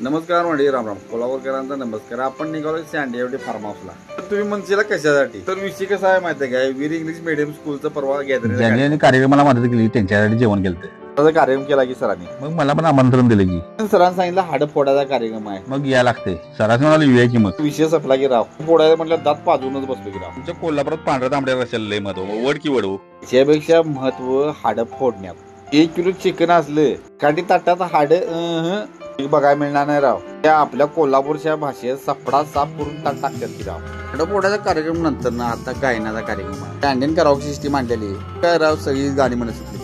नमस्कार मंडळी, राम राम. कोल्हापूरकरांचा नमस्कार. आपण निघालो सँडी फार्म हाऊसला. तुम्ही म्हणशीला कशासाठी, तर विषय कसा आहे माहिती आहे काय, वीर इंग्लिश मीडियम स्कूलचा परवा गॅदरिंग कार्यक्रमाला मदत केली, त्यांच्यासाठी जेवण केलं. कार्यक्रम केला की सरांनी, मग मला पण आमंत्रण दिलं की सरांनी सांगितलं हाड फोडायचा कार्यक्रम आहे, मग या लागते. सरांनी मला येऊया की. मग विषय संपला की राव फोडायला म्हटलं दात पाजूनच बसलो की राव. तुमच्या कोल्हापुरात पांढऱ्या तांबड्या रशाला लय महत्व, वड की वडवू त्यापेक्षा महत्व हाड फोडण्यात. 1 किलो चिकन असलं काठी ताटात हाड बघायला मिळणार नाही राव. त्या आपल्या कोल्हापूरच्या भाषेत सफडा साफ करून ताट टाकतात की राव. हाड फोडायचा कार्यक्रम नंतर ना आता गायनाचा कार्यक्रम आहे. कॅन्टीन करावं सिस्टीम आणलेली काय राव, सगळी गाणी म्हणत होती.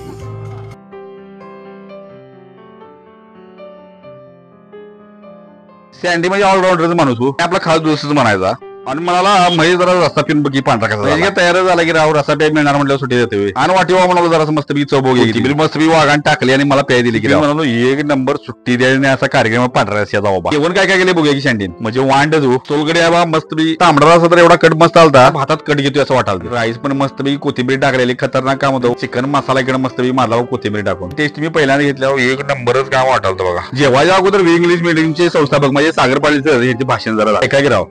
सँडी म्हणजे ऑलराऊंडरचा माणूस हो, आपला खास दिवसच म्हणायचा. आणि म्हणाला म्हणजे जरा रस्ता पिन बघी पांढरा कसा तयार झाला की राव, रस्ता प्याय मिळणार म्हटलं सुट्टी देते. आणि वाटेवा म्हणाला जरा मस्तपैकी चौबो गेली, मस्तपैकी वाघान टाकली आणि मला प्याय दिली की म्हणालो 1 नंबर सुट्टी द्यायने असा कार्यक्रम पांढरा रस्त्याचा बाबा. जेवण काय काय केले बघूया की सँडीन. म्हणजे वांड जो सोलकडे आहे बा, मस्तपैकी तांबडा रस्ता तर एवढा कट मस्त आलता, भातात कट घेतोय असं वाटाल. राईस पण मस्तपैकी कोथिंबीर टाकलेली खतरनाक काम होतं. चिकन मसाला इकडे मस्तपैकी मारला कोथिंबीर टाकून. टेस्ट मी पहिल्यांदा घेतल्यावर 1 नंबरच काम वाटाल बघा. जेव्हाच्या अगोदर इंग्लिश मीडियमचे संस्थापक म्हणजे सागर पाटील सर यांचे भाषण जरा ऐका की राव.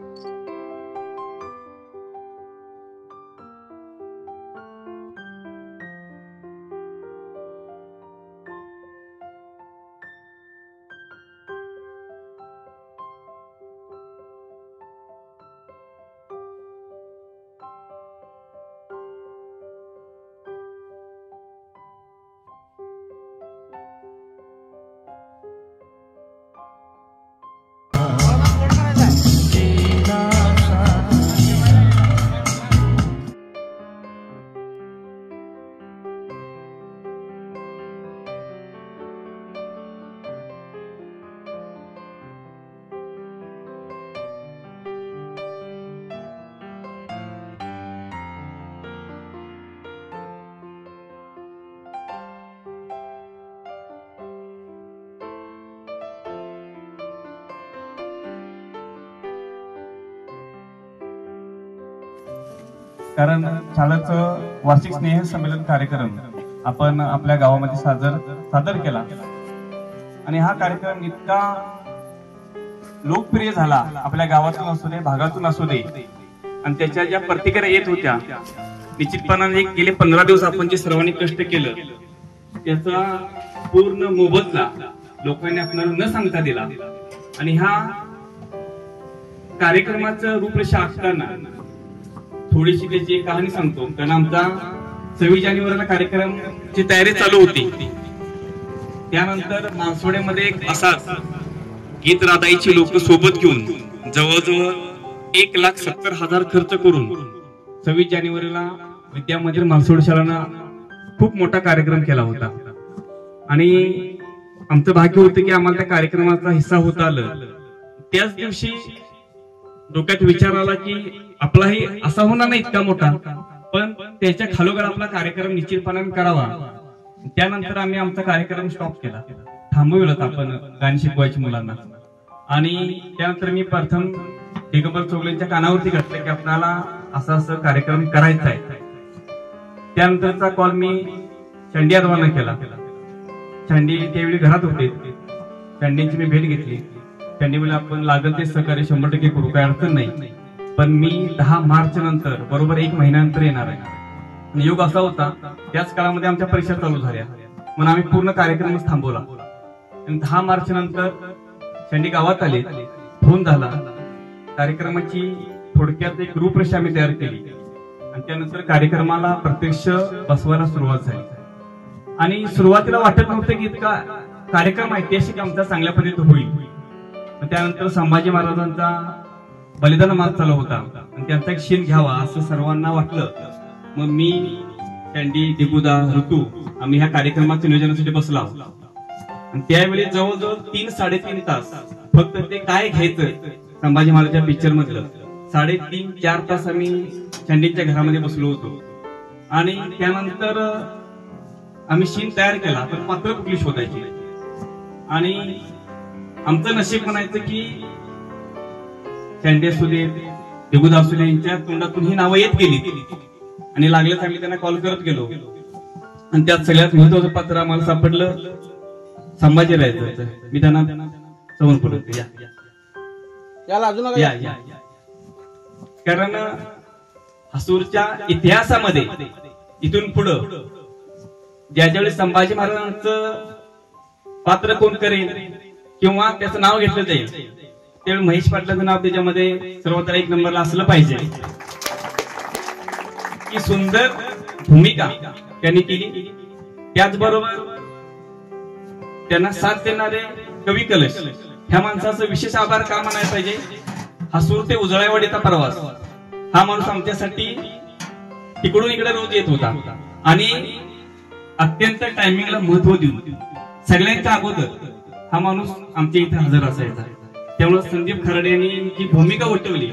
कारण शाळेचं वार्षिक स्नेह संमेलन कार्यक्रम आपण आपल्या गावामध्ये सादर केला आणि हा कार्यक्रम इतका लोकप्रिय झाला, आपल्या गावातून असू दे, भागातून असू दे, आणि त्याच्या ज्या प्रतिक्रिया येत होत्या निश्चितपणाने गेले 15 दिवस आपण जे सर्वांनी कष्ट केलं त्याचा पूर्ण मोबदला लोकांनी आपल्याला न सांगता दिला. आणि ह्या कार्यक्रमाचं रूपरेषा आखताना थोडीशी त्याची एक कहाणी सांगतो. कारण आमचा 26 जानेवारीला कार्यक्रमाची तयारी चालू होती. त्यानंतर मानसोड्यामध्ये एक असा गीत राधाईची लोक सोबत घेऊन जवळजवळ 1,70,000 खर्च करून 26 जानेवारीला विद्या मंदिर मानसोड शाळांना खूप मोठा कार्यक्रम केला होता. आणि आमचं भाग्य होतं की आम्हाला त्या कार्यक्रमाचा हिस्सा होता आलं. त्याच दिवशी डोक्यात विचार आला की आपलाही असा होणार नाही इतका मोठा, पण त्याच्या खालोखाल आपला कार्यक्रम निश्चितपणाने करावा. त्यानंतर आम्ही आमचा कार्यक्रम स्टॉप केला, थांबवलं आपण गाणी शिकवायची मुलांना. आणि त्यानंतर मी प्रथम दिगंबर चौगलेंच्या कानावरती घातलं की आपल्याला असा असं कार्यक्रम करायचा आहे. त्यानंतरचा कॉल मी चंडी यादवांना केला. चंडी त्यावेळी घरात होते. चंडीची मी भेट घेतली. चंडी मला आपण लागल ते सहकार्य 100% करू, काही अडचण नाही, पण मी 10 मार्च नंतर बरोबर 1 महिन्यानंतर येणार आहे. आणि योग असा होता त्याच काळामध्ये आमच्या परीक्षा चालू झाल्या, म्हणून आम्ही पूर्ण कार्यक्रमच थांबवला. आणि 10 मार्च नंतर चंडी गावात आले, फोन झाला, कार्यक्रमाची थोडक्यात एक रूपरेषा आम्ही तयार केली. आणि त्यानंतर कार्यक्रमाला प्रत्यक्ष बसवायला सुरुवात झाली. आणि सुरुवातीला वाटत नव्हतं की इतका कार्यक्रम ऐतिहासिक आमचा चांगल्या पद्धतीने होईल. त्यानंतर संभाजी महाराजांचा बलिदान मार्च चालू होता आणि त्यांचा एक शीन घ्यावा असं सर्वांना वाटलं. मग मी, कॅन्डी, दिगुदा, ऋतू आम्ही ह्या कार्यक्रमाच्या नियोजनासाठी बसलो. आणि त्यावेळी जवळजवळ 3-3.5 तास फक्त ते काय घ्यायचं संभाजी महाराजांच्या पिक्चर मधलं 3.5-4 तास आम्ही कॅन्डीच्या घरामध्ये बसलो होतो. आणि त्यानंतर आम्ही शीन तयार केला, पण पात्र कुठली शोधायची. आणि आमचं नशीब म्हणायचं की कॅन्डी असू दे, दिगुदा असू दे, यांच्या तोंडातून ही नावं येत गेली. आणि लागल्याच आम्ही त्यांना कॉल करत गेलो. आणि त्यात सगळ्यात महत्वाचं पात्र आम्हाला सापडलं संभाजीराजाचं. मी त्यांना समोर पुढे या याला अजून या या या. कारण हसूरच्या इतिहासामध्ये इथून पुढं ज्यावेळी संभाजी महाराजांचं पात्र कोण करेल किंवा त्याचं नाव घेतलं जाईल त्यावेळी महेश पाटलाचं नाव त्याच्यामध्ये सर्वत्र एक नंबरला असलं पाहिजे. की सुंदर भूमिका त्यांनी केली. त्याचबरोबर त्यांना साथ देणारे कवी कलश ह्या माणसाचं विशेष आभार का मानायला पाहिजे. हसूर ते उजळाईवाडीचा प्रवास हा माणूस आमच्यासाठी तिकडून इकडे रोज येत होता आणि अत्यंत टायमिंगला महत्व देऊन सगळ्यांच्या अगोदर हा माणूस आमच्या इथे हजर असायचा. त्यामुळे संदीप खराडे यांनी जी भूमिका उठवली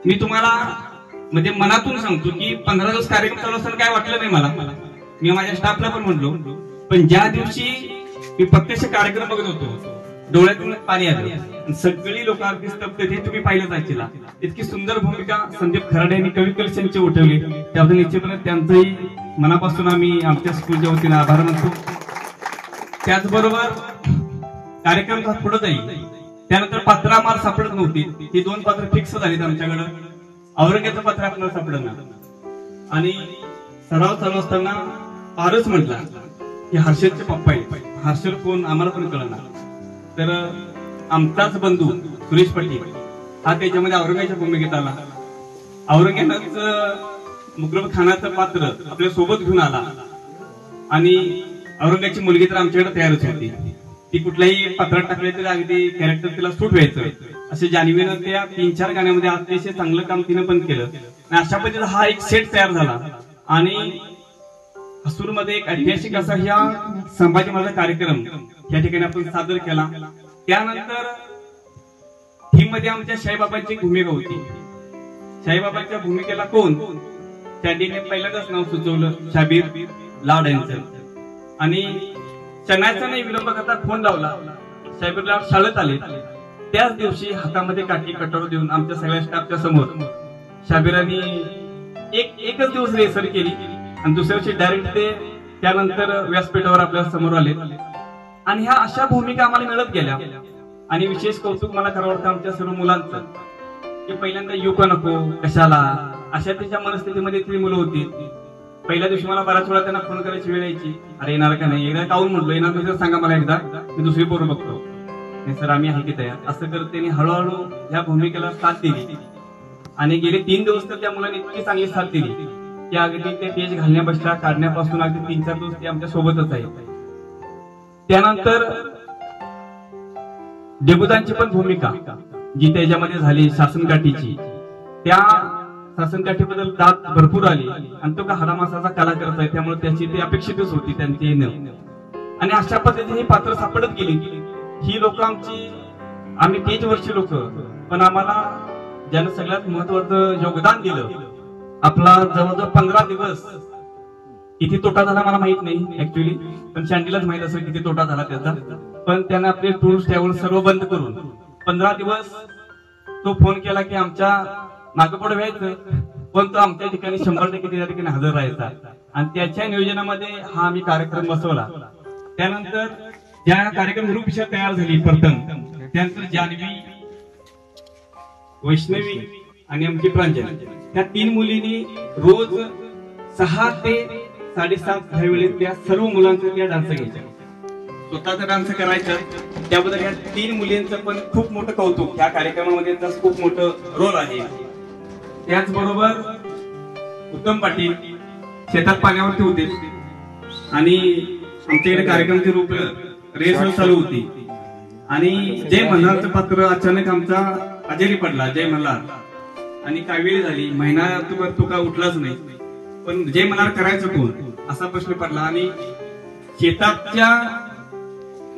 मी तुम्हाला म्हणजे मनातून सांगतो की 15 दिवस कार्यक्रम चालू असताना काय वाटलं नाही मला. मी माझ्या स्टाफला पण म्हणलो पण ज्या दिवशी मी प्रत्यक्ष कार्यक्रम बघत होतो डोळ्यातून पाणी आलं. सगळी लोक अगदी स्तब्ध हे तुम्ही पाहिलं जायची. इतकी सुंदर भूमिका संदीप खराडे यांनी कवी कलश यांची उठवली. त्याबद्दल निश्चितपणे त्यांचंही मनापासून आम्ही आमच्या स्कूलच्या वतीने आभार मानतो. त्याचबरोबर कार्यक्रम पुढे जाईल. त्यानंतर पात्र आम्हाला सापडत नव्हती. ही 2 पात्र फिक्स झालीत आमच्याकडं. औरंगजेबाचं पात्र आपल्याला सापडलं आणि सराव चालू असताना पारच म्हटला की हर्षदचे पप्पा आहे. हर्षद कोण आम्हाला पण कळणार. तर आमचाच बंधू सुरेश पाटील हा त्याच्यामध्ये औरंगजेबाच्या भूमिकेत आला. औरंगजेबाचं मुकरब खानाचं पात्र आपल्या सोबत घेऊन आला आणि औरंगजेबाची मुलगी तर आमच्याकडे तयारच होती. ती कुठल्याही पात्रात टाकले तरी अगदी कॅरेक्टर तिला सूट व्हायचं. असे जान्हवीनं त्या 3-4 गाण्यामध्ये अतिशय चांगलं काम तिनं पण केलं आणि अशा पद्धतीने हा एक सेट तयार झाला आणि हसूरमध्ये एक ऐतिहासिक असा ह्या संभाजी महाराज कार्यक्रम या ठिकाणी आपण सादर केला. त्यानंतर थीम मध्ये आमच्या शाहीबाबांची भूमिका होती. शाहीबाबांच्या भूमिकेला कोण त्यांनी पहिल्यांदाच नाव सुचवलं शाबीर लाड यांचं आणि क्षणाचा नाही विलंब करता फोन लावला. शाबीर लाड शाळेत आले. त्याच दिवशी हातामध्ये काठी कटोर देऊन आमच्या सगळ्या स्टाफच्या समोर शाबीरांनी एकच दिवस रेसर केली आणि दुसऱ्या दिवशी डायरेक्ट ते त्यानंतर व्यासपीठावर आपल्या समोर आले आणि ह्या अशा भूमिका आम्हाला मिळत गेल्या. आणि विशेष कौतुक मला करावं वाटतं आमच्या सर्व मुलांचं की पहिल्यांदा येऊ का नको कशाला अशा त्याच्या मनस्थितीमध्ये ती मुलं होती. पहिल्या दिवशी मला बऱ्याच वेळा त्यांना फोन करायची वेळ यायची. अरे येणार का नाही. एकदा काऊन म्हटलं येणार नाही तर सांगा मला एकदा मी दुसरी पोरं बघतो. नाही सर आम्ही आहे की तयार. असं करत त्यांनी हळूहळू ह्या भूमिकेला साथ दिली आणि गेले 3 दिवस तर त्या मुलांनी इतकी चांगली साथ दिली की अगदी ते पेज घालण्यापासून काढण्यापासून अगदी 3-4 दिवस ते आमच्या सोबतच आहे. त्यानंतर देवतांची पण भूमिका जी त्याच्यामध्ये झाली शासनकाठीची त्या शासनकाठीबद्दल दाद भरपूर आली आणि तो का हाडामासाचा कलाकारच आहे त्यामुळे त्याची ती अपेक्षितच होती त्यांची येणं आणि अशा पद्धतीने ही पात्र सापडत गेली. ही लोक आम्ही 30 वर्षी लोक पण आम्हाला ज्यानं सगळ्यात महत्वाचं योगदान दिलं आपला जवळजवळ 15 दिवस किती तोटा झाला मला माहित नाही ऍक्च्युली पण शांडीलाच माहित असेल किती तोटा झाला त्याचा. पण त्यानं आपले टूर्स ट्रॅव्हल सर्व बंद करून 15 दिवस तो फोन केला की आमच्या मागपुढे व्हायचं पण तो आमच्या ठिकाणी 100% त्या ठिकाणी हजर राहायचा आणि त्याच्या नियोजनामध्ये हा आम्ही कार्यक्रम बसवला. त्यानंतर ज्या कार्यक्रम रूपरेषा तयार झाली प्रथम त्यानंतर जान्हवी वैष्णवी आणि आमची प्रांजल त्या 3 मुलींनी रोज 6 ते 7:30 ह्या वेळेत त्या सर्व मुलांचं त्या डान्स घ्यायच्या. स्वतःचा डान्स करायचा. त्याबद्दल या 3 मुलींचं पण खूप मोठं कौतुक. या कार्यक्रमामध्ये त्यांचा खूप मोठं रोल आहे. त्याचबरोबर उत्तम पाटील शेतात पाण्यावरती होते आणि आमच्याकडे कार्यक्रमाची रूप रेस चालू होती आणि जय मल्हारचं पात्र अचानक आमचा आजारी पडला. जय मल्हार आणि कावेळी झाली महिनाभर तो का उठलाच नाही पण जय मल्हार करायचं कोण असा प्रश्न पडला आणि शेताच्या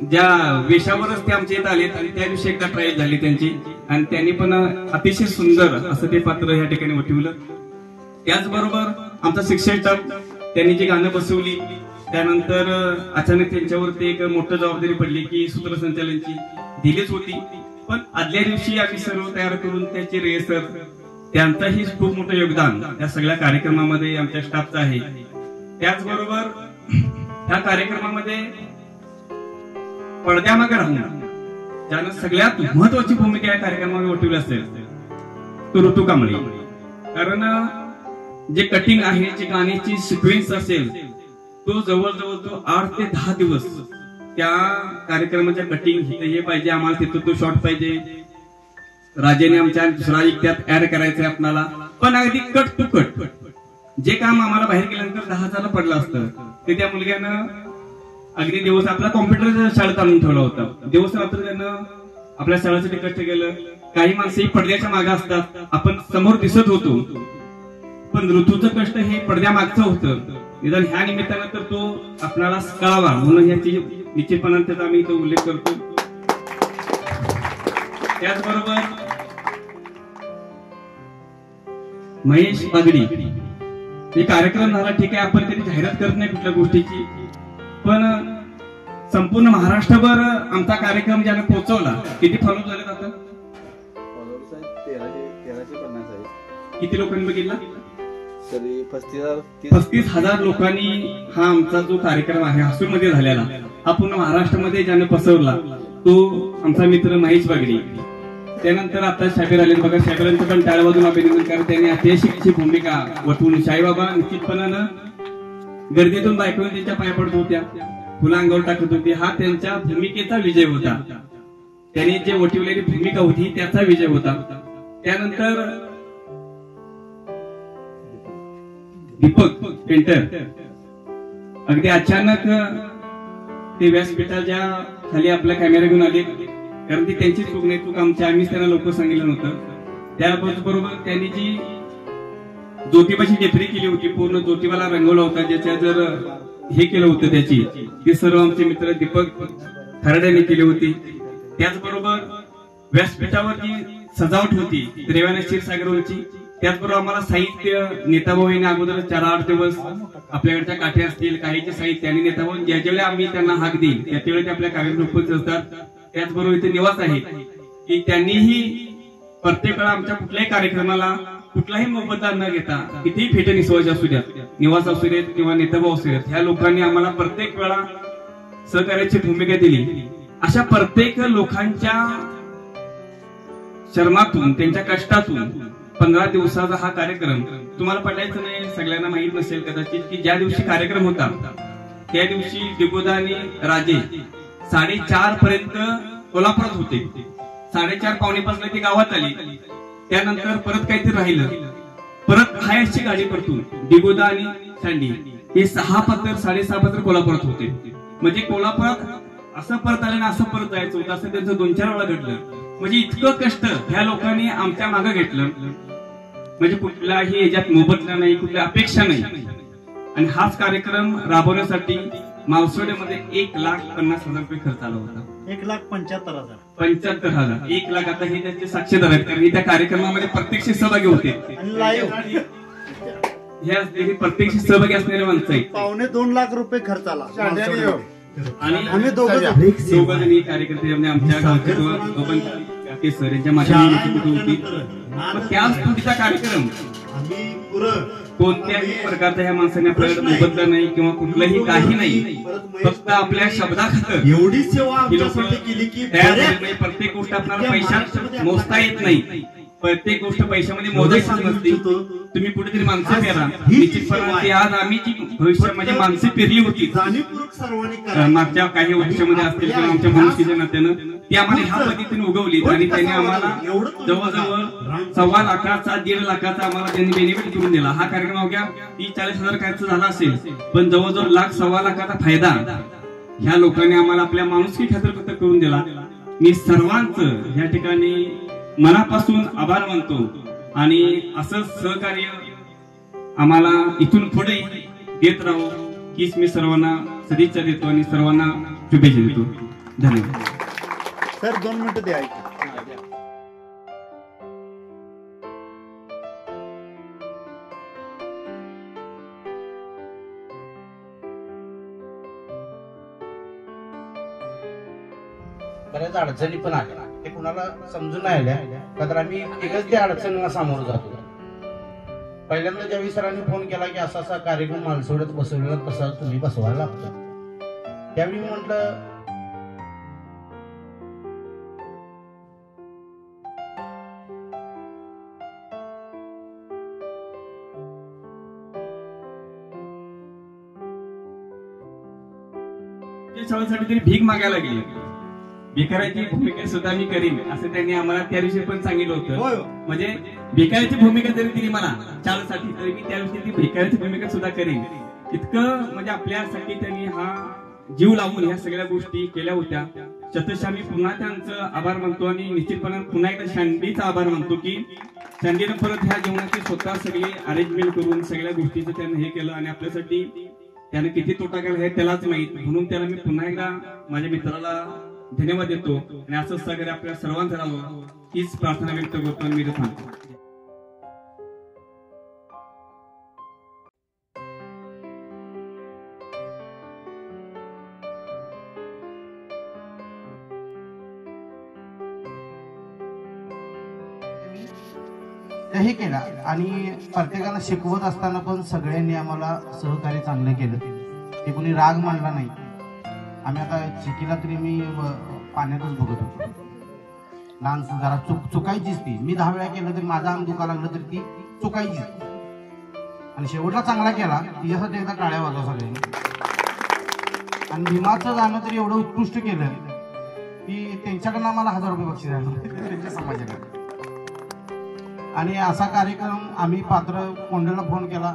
ज्या वेशावरच ते आमच्या येत आलेत आणि त्या दिवशी एकदा ट्रायल झाली त्यांची आणि त्यांनी पण अतिशय सुंदर असं ते पात्र या ठिकाणी वठवलं. त्याचबरोबर आमचा शिक्षक स्टाफ त्यांनी जी गाणं बसवली त्यानंतर अचानक त्यांच्यावरती एक मोठी जबाबदारी पडली की सूत्रसंचालनाची दिलीच होती पण आदल्या दिवशी आम्ही सर्व तयार करून त्याचे रिहर्सल त्यांचंही खूप मोठं योगदान या सगळ्या कार्यक्रमामध्ये आमच्या स्टाफचं आहे. त्याचबरोबर ह्या कार्यक्रमामध्ये पडद्यामागे राहून ज्यानं सगळ्यात महत्वाची भूमिका या कार्यक्रमामध्ये वठवली असेल तो ऋतू कांबळे. कारण जे कटिंग आहे, जे गाण्याची सिक्वेन्स असेल, तो जवळजवळ तो 8 ते 10 दिवस त्या कार्यक्रमाच्या कटिंग हे पाहिजे, आम्हाला तिथं तो शॉट पाहिजे, राजेने आमच्या दुसरा एक त्यात ऍड करायचंय आपल्याला, पण अगदी कट टू कट जे काम आम्हाला बाहेर गेल्यानंतर 10 पडलं असतं ते त्या मुलग्यानं अगदी दिवस आपला कॉम्प्युटर शाळेत आणून ठेवला होता. दिवस रात्र त्यानं आपल्या शाळेसाठी कष्ट केलं. काही माणसं पडद्याच्या मागे असतात, आपण समोर दिसत होतो, पण ऋतूचं कष्ट हे पडद्यामागचं होतं. निदान ह्या निमित्तानं तर तो आपल्याला कळावा म्हणून याची निश्चितपणाने त्याचा आम्ही इथं उल्लेख करतो. त्याचबरोबर महेश बागडी, हे कार्यक्रम झाला ठीक आहे, आपण तरी जाहिरात करत नाही कुठल्या गोष्टीची, पण संपूर्ण महाराष्ट्रभर आमचा कार्यक्रम ज्याने पोहोचवला. किती फॉलोअप झाले आता? 1350 आहे. किती लोकांनी बघितला? तरी 35,000 लोकांनी हा आमचा जो कार्यक्रम आहे हसूरमध्ये झालेला, हा पूर्ण महाराष्ट्रामध्ये ज्याने पसरला तो आमचा मित्र महेश बागडी. त्यानंतर आता शाबीर आले बघा, शाबीरांचं पण टाळवाजून अभिनंदन, कारण त्यांनी ऐतिहासिकची भूमिका वठवून शाईबाबा निश्चितपणानं गर्दीतून बायकोने त्यांच्या पाया पडत होत्या, फुलं अंगावर टाकत होती, हा त्यांच्या भूमिकेचा विजय होता. त्यांनी जे वठवलेली भूमिका होती त्याचा विजय होता. त्यानंतर दीपक पेंटर, अगदी अचानक ते व्यासपीठाच्या खाली आपला कॅमेरा घेऊन आले, कारण ती त्यांची चूक नाही, चूक आमची, आम्हीच त्यांना लोक सांगितलं नव्हतं. त्याबरोबर त्यांनी जी ज्योतिबाची टेपरी केली होती, पूर्ण ज्योतिबाला रंगवला होता, ज्याच्या जर हे केलं होतं त्याची, ते सर्व आमचे मित्र दीपक खराड्यांनी केली होती. त्याचबरोबर व्यासपीठावर जी सजावट होती रेवाना क्षीरसागरवरची, त्याचबरोबर आम्हाला साहित्य नेताभाऊ यांनी अगोदर 4-8 दिवस आपल्याकडच्या काठे असतील, काहीचे साहित्य आणि नेताभाऊ ज्यावेळी आम्ही त्यांना हाक देईल त्यावेळी ते आपल्या कार्यक्रम उपस्थित असतात. त्याचबरोबर इथे निवास आहे की त्यांनीही प्रत्येक वेळा आमच्या कुठल्याही कार्यक्रमाला कुठलाही मोबदला न घेता, कितीही फेटे निसवायचे असू द्या, निवास असू देत किंवा नेताभाऊ असू देत, ह्या लोकांनी आम्हाला प्रत्येक वेळा सहकार्याची भूमिका दिली. अशा प्रत्येक लोकांच्या श्रमातून, त्यांच्या कष्टातून 15 दिवसाचा हा कार्यक्रम तुम्हाला पटायचं नाही, सगळ्यांना माहित नसेल कदाचित, की ज्या दिवशी कार्यक्रम होता त्या दिवशी दिगोदा आणि राजे 4:30 पर्यंत कोल्हापुरात होते. 4:30-4:45 ती गावात आली. त्यानंतर परत काहीतरी राहिलं, परत हायसची गाडी परतून दिगोदा आणि सँडी हे 6 पत्र 6.5 पत्र कोल्हापुरात होते. म्हणजे कोल्हापुरात असं परत आलं ना असं परत जायचं होतं, असं त्यांचं 2-4 वेळा घडलं. म्हणजे इतकं कष्ट ह्या लोकांनी आमच्या मागे घेतलं, म्हणजे कुठलाही याच्यात मोबदला नाही, कुठल्या अपेक्षा नाही. आणि हाच कार्यक्रम राबवण्यासाठी मावसोड्यामध्ये 1,50,000 रुपये खर्च आला होता. 1,75,000. 75,000. 1 लाख. आता हे त्यांचे साक्षीदार आहेत, कारण त्या कार्यक्रमामध्ये प्रत्यक्ष सहभागी होते. हे प्रत्यक्ष सहभागी असणारे माणसं आहेत. 2.25 लाख रुपये खर्च आला. आणि आम्ही दोघं जणी कार्यकर्ते आमच्या गावचे सर यांच्या माध्यमातून होती. त्याच तुमचा कार्यक्रम कोणत्याही प्रकारचा ह्या माणसाने आपल्याकडे मोबदला नाही किंवा कुठलंही काही नाही, फक्त आपल्या शब्दाखातर एवढी सेवा केली की प्रत्येक गोष्ट आपल्याला पैशात मोजता येत नाही, प्रत्येक गोष्ट पैशामध्ये मोजायची नसते. तुम्ही कुठेतरी माणसं पेरा, निश्चितपणे आज आम्ही जी भविष्यामध्ये माणसं पेरली होती मागच्या काही वर्षामध्ये असतील किंवा आमच्या मनुष्याच्या नात्यानं ती आम्हाला ह्या पद्धतीने उगवली. आणि त्यांनी आम्हाला जवळजवळ 1.25 लाखाचा 1.5 लाखाचा आम्हाला त्यांनी बेनिफिट करून दिला. हा कार्यक्रम अवघ्या 30-40 खर्च झाला असेल, पण जवळजवळ 1.25 लाखाचा फायदा ह्या लोकांनी आम्हाला आपल्या माणुसकी खातर करून दिला. मी सर्वांचं या ठिकाणी मनापासून आभार मानतो आणि असंच सहकार्य आम्हाला इथून पुढे देत राहू हीच मी सर्वांना सदिच्छा देतो आणि सर्वांना शुभेच्छा देतो. धन्यवाद. सर 2 मिनिटं द्या. बऱ्याच अडचणी पण आल्या, ते कुणाला समजून नाही आल्या, का तर आम्ही एकच त्या अडचणींना सामोरं जातो. पहिल्यांदा ज्यावेळी सरांनी फोन केला की असा असा कार्यक्रम माणसोड्यात बसवलेला, तसा तुम्ही बसवायला लागता, त्यावेळी मी म्हटलं शाळेसाठी तरी भीक मागायला लागली. भिकाऱ्याची भूमिका सुद्धा मी करीन असं त्यांनी आम्हाला त्या दिवशी पण सांगितलं होय. होतं. म्हणजे भिकाऱ्याची भूमिका जरी दिली मला शाळेसाठी तरी मी त्या दिवशी ती भिकाऱ्याची भूमिका सुद्धा करीन. इतकं म्हणजे आपल्यासाठी त्यांनी हा जीव लावून ह्या सगळ्या गोष्टी केल्या होत्या. शतशः मी पुन्हा त्यांचं आभार मानतो आणि निश्चितपणे पुन्हा एकदा शांडीचा आभार मानतो की शांडीनं परत ह्या जीवनाची स्वतः सगळी अरेंजमेंट करून सगळ्या गोष्टीचं त्यानं हे केलं आणि आपल्यासाठी त्याने किती तोटा केला हे त्यालाच माहित. म्हणून त्याला मी पुन्हा एकदा माझ्या मित्राला धन्यवाद देतो आणि असंच सगळं आपल्या सर्वांचं राहावं हीच प्रार्थना व्यक्त करतो आणि मी थांबतो. हे केला आणि प्रत्येकाला शिकवत असताना पण सगळ्यांनी आम्हाला सहकार्य चांगलं केलं. ते कोणी राग मानला नाही. आम्ही आता चिकीला तरी मी पाण्यातच बघत होतो. लहान जरा चुकायचीच ती. मी 10 वेळा केलं तरी माझा अंग दुखा लागलं तरी ती चुकायची आणि शेवटला चांगला केला तिच्यासाठी एकदा टाळ्या वाजवा सगळ्यांनी. आणि भीमाचं गाणं तरी एवढं उत्कृष्ट केलं की त्यांच्याकडनं आम्हाला 1000 रुपये बक्षीस आलं त्यांच्या समाजाकडे. आणि असा कार्यक्रम आम्ही पात्र कोंडेला फोन केला,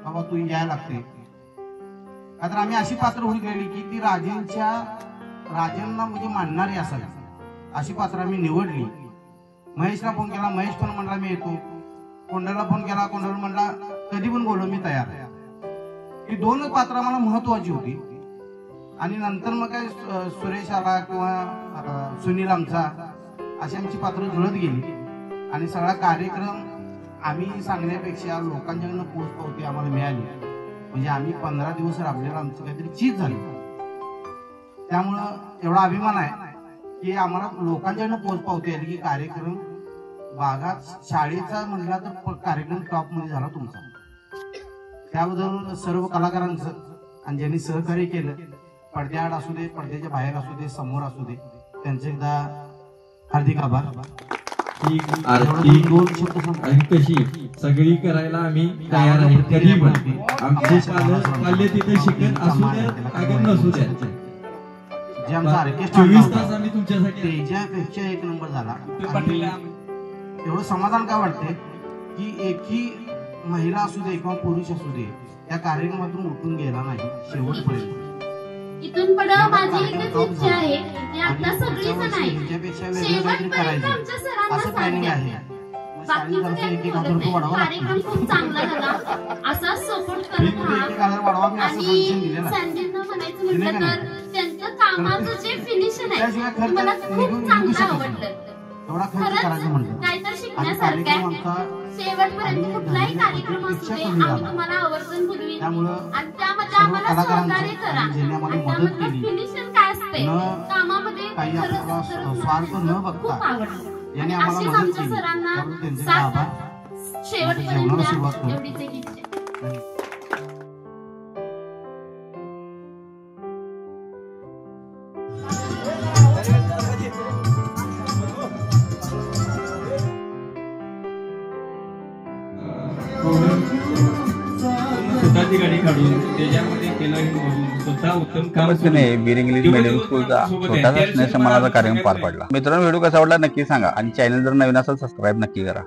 बाबा तू यायला लागते. तर आम्ही अशी पात्र हुडकलेली की ती राजांना म्हणजे मानणारी असावी अशी पात्र आम्ही निवडली. महेशला फोन केला, महेश पण म्हणला मी येतो. कोंडेला फोन केला, कोंडेला म्हणला कधी पण बोललो मी तयार. ही 2 पात्र आम्हाला महत्वाची होती. आणि नंतर मग काय सुरेश आला किंवा सुनील आमचा अशी आमची पात्र जुळत गेली. आणि सगळा कार्यक्रम आम्ही सांगण्यापेक्षा लोकांच्याकडनं पोच पावती आम्हाला मिळाली. म्हणजे आम्ही 15 दिवस राबलेलं आमचं काहीतरी चीज झाली. त्यामुळं एवढा अभिमान आहे की आम्हाला लोकांच्याकडनं पोच पावती आली की कार्यक्रम भागात शाळेचा म्हटला तर कार्यक्रम टॉप मध्ये झाला तुमचा. त्याबद्दल सर्व कलाकारांचं आणि ज्यांनी सहकार्य केलं, पडद्याआड असू दे, पडद्याच्या बाहेर असू दे, समोर असू दे, त्यांचे एकदा हार्दिक आभार. ही आरती कशी सगळी करायला आम्ही तयार आहे. कधी पण आमचे पाल्य तिथे शिकत असू द्या अगर नसू द्या. जे आमचा ऑर्केस्ट्रा 24 तास आम्ही तुमच्यासाठी त्याच्यापेक्षा 1 नंबर झाला. एवढं समाधान काय वाटते की एकही महिला असू दे किंवा पुरुष असू दे त्या कार्यक्रमातून उठून गेला नाही शेवटपर्यंत. इथून पुढे माझी एकच इच्छा आहे की आता सगळी जण आहे शेवटपर्यंत आमच्या सरांना सांगा. बाकीचं कार्यक्रम खूप चांगला झाला असा सपोर्ट करत राहा. आणि संजयनं म्हणायचं म्हटलं तर त्यांचं कामाचं जे फिनिशिंग आहे मला खूप चांगलं आवडलं. खरंच काहीतरी शिकण्यासारखं आहे. शेवटपर्यंत कुठलाही कार्यक्रम असू दे आम्ही तुम्हाला आवर्जून बोलवी आणि त्यामध्ये आम्हाला सहकार्य करा. आणि त्यामधलं फिनिशिंग काय असते कामामध्ये खूप आवडलं. आणि अशीच आमच्या सरांना साथ शेवटपर्यंत द्या एवढीच एक इच्छा. स्वतःची गाडी काढून त्याच्यामध्ये केलं स्वतः उत्तम काम. बीर इंग्लिश मीडियम स्कूलचा छोटासा स्नेह समानाचा कार्यक्रम पार पडला. मित्रांनो, व्हिडिओ कसा वाटला नक्की सांगा आणि चॅनल जर नवीन असेल सबस्क्राईब नक्की करा.